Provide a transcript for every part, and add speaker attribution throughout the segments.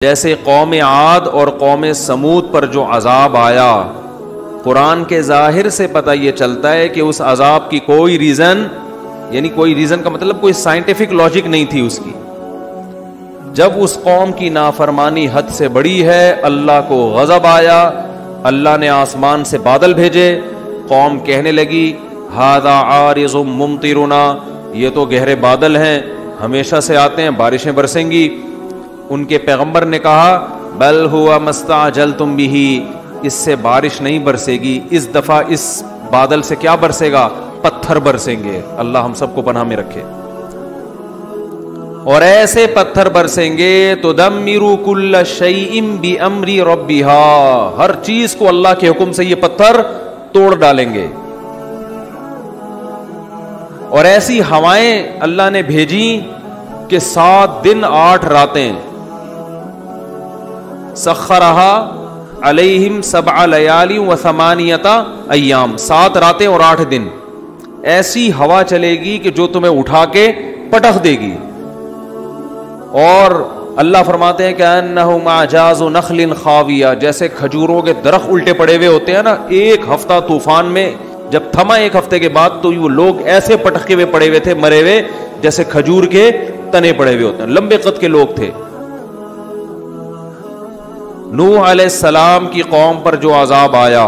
Speaker 1: جیسے قوم عاد اور قوم سمود پر جو عذاب آیا، قرآن کے ظاہر سے پتہ یہ چلتا ہے کہ اس عذاب کی کوئی ریزن، یعنی کوئی ریزن کا مطلب کوئی سائنٹیفک لاجک نہیں تھی اس کی. جب اس قوم کی نافرمانی حد سے بڑی ہے، اللہ کو غضب آیا، اللہ نے آسمان سے بادل بھیجے، قوم کہنے لگی ھذا عارض ممطرنا، یہ تو گہرے بادل ہیں، ہمیشہ سے آتے ہیں، بارشیں برسیں گی. ان کے پیغمبر نے کہا بل ہوا مستعجلتم بہ، اس سے بارش نہیں برسے گی، اس دفعہ اس بادل سے کیا برسے گا؟ پتھر برسیں گے. اللہ ہم سب کو پناہ میں رکھے. اور ایسے پتھر برسیں گے تدمر کل شیء بامر ربها، ہر چیز کو اللہ کے حکم سے یہ پتھر توڑ ڈالیں گے. اور ایسی ہوائیں اللہ نے بھیجی کہ 7 دن 8 راتیں، سخرہا علیہم 7 لیال و 8 ایام، 7 راتیں اور 8 دن ایسی ہوا چلے گی کہ جو تمہیں اٹھا کے پٹخ دے گی. اور اللہ فرماتے ہیں کہ انہم اعجاز نخل خاویہ، جیسے کھجوروں کے درخت الٹے پڑے ہوئے ہوتے ہیں نا، ایک ہفتہ طوفان میں جب تھما، 1 ہفتے کے بعد تو وہ لوگ ایسے پٹخے ہوئے پڑے ہوئے تھے، مرے ہوئے، جیسے کھجور کے تنے پڑے ہوئے ہوتے ہیں. لمبے قد کے لوگ تھے. نوح علیہ السلام کی قوم پر جو عذاب آیا،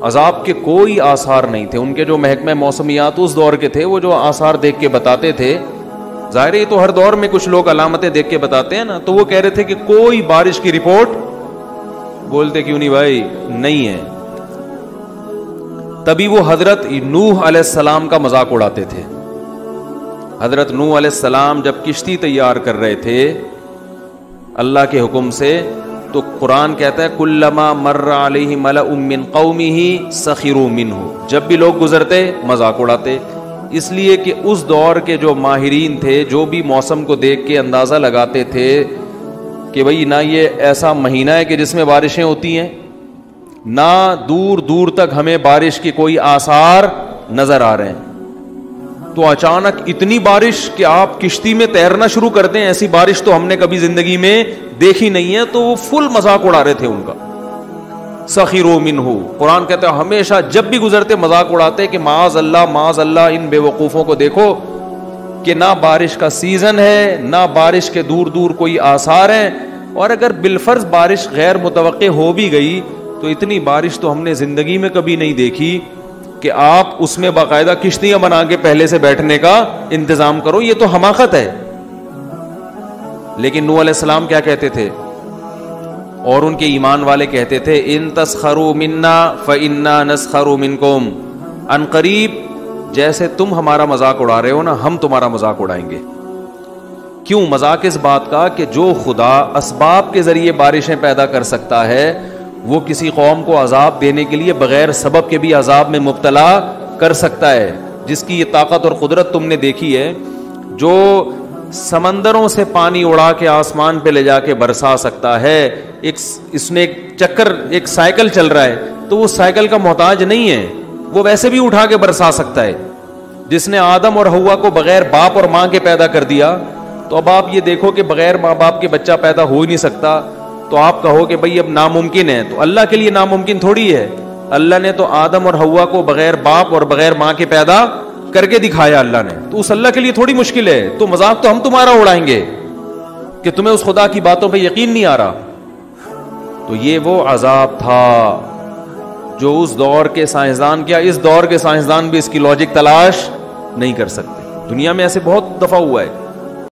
Speaker 1: عذاب کے کوئی آثار نہیں تھے. ان کے جو محکمہ موسمیات اس دور کے تھے، وہ جو آثار دیکھ کے بتاتے تھے، ظاہر ہے تو ہر دور میں کچھ لوگ علامتیں دیکھ کے بتاتے ہیں نا، تو وہ کہہ رہے تھے کہ کوئی بارش کی رپورٹ، بولتے کیوں نہیں بھائی، نہیں ہے. تبھی وہ حضرت نوح علیہ السلام کا مذاق اڑاتے تھے. حضرت نوح علیہ السلام جب کشتی تیار کر رہے تھے اللہ کے حکم سے، تو قرآن کہتا ہے کلما مر علیہ ملأ من قومہ سخروا منہ، جب بھی لوگ گزرتے مذاق اڑاتے. اس لیے کہ اس دور کے جو ماہرین تھے، جو بھی موسم کو دیکھ کے اندازہ لگاتے تھے کہ بھئی نہ یہ ایسا مہینہ ہے کہ جس میں بارشیں ہوتی ہیں، نہ دور دور تک ہمیں بارش کی کوئی آثار نظر آ رہے ہیں، تو اچانک اتنی بارش کہ آپ کشتی میں تیرنا شروع کر دیں، ایسی بارش تو ہم نے کبھی زندگی میں دیکھی نہیں ہے. تو وہ فل مذاق اڑا رہے تھے ان کا. سخروا منہ، قرآن کہتا ہے ہمیشہ جب بھی گزرتے مذاق اڑاتے کہ معاذ اللہ ان بے وقوفوں کو دیکھو کہ نہ بارش کا سیزن ہے، نہ بارش کے دور دور کوئی آثار ہیں. اور اگر بالفرض بارش غیر متوقع ہو بھی گئی تو اتنی بارش تو ہم نے زندگی میں کبھی نہیں دیکھی کہ آپ اس میں باقاعدہ کشتیاں بنا کے پہلے سے بیٹھنے کا انتظام کرو. یہ تو حماقت ہے. لیکن نوح علیہ السلام کیا کہتے تھے، اور ان کے ایمان والے کہتے تھے ان تسخروا منا فانا نسخر منکم، ان قریب جیسے تم ہمارا مذاق اڑا رہے ہو نا، ہم تمہارا مذاق اڑائیں گے. کیوں مذاق؟ اس بات کا کہ جو خدا اسباب کے ذریعے بارشیں پیدا کر سکتا ہے، وہ کسی قوم کو عذاب دینے کے لیے بغیر سبب کے بھی عذاب میں مبتلا کر سکتا ہے. جس کی یہ طاقت اور قدرت تم نے دیکھی ہے، جو سمندروں سے پانی اڑا کے آسمان پہ لے جا کے برسا سکتا ہے. اس نے ایک چکر، ایک سائیکل چل رہا ہے، تو وہ سائیکل کا محتاج نہیں ہے، وہ ویسے بھی اٹھا کے برسا سکتا ہے. جس نے آدم اور حوا کو بغیر باپ اور ماں کے پیدا کر دیا، تو اب آپ یہ دیکھو کہ بغیر ماں باپ کے بچہ پیدا ہو ہی نہیں سکتا. تو آپ کہو کہ بھئی اب ناممکن ہے، تو اللہ کے لیے ناممکن تھوڑی ہے. اللہ نے تو آدم اور حوا کو بغیر باپ اور بغیر ماں کے پیدا کر کے دکھایا اللہ نے، تو اس اللہ کے لیے تھوڑی مشکل ہے. تو مذاق تو ہم تمہارا اڑائیں گے کہ تمہیں اس خدا کی باتوں پہ یقین نہیں آ رہا. تو یہ وہ عذاب تھا جو اس دور کے سائنسدان، کیا اس دور کے سائنسدان بھی اس کی لاجک تلاش نہیں کر سکتے. دنیا میں ایسے بہت دفعہ ہوا ہے.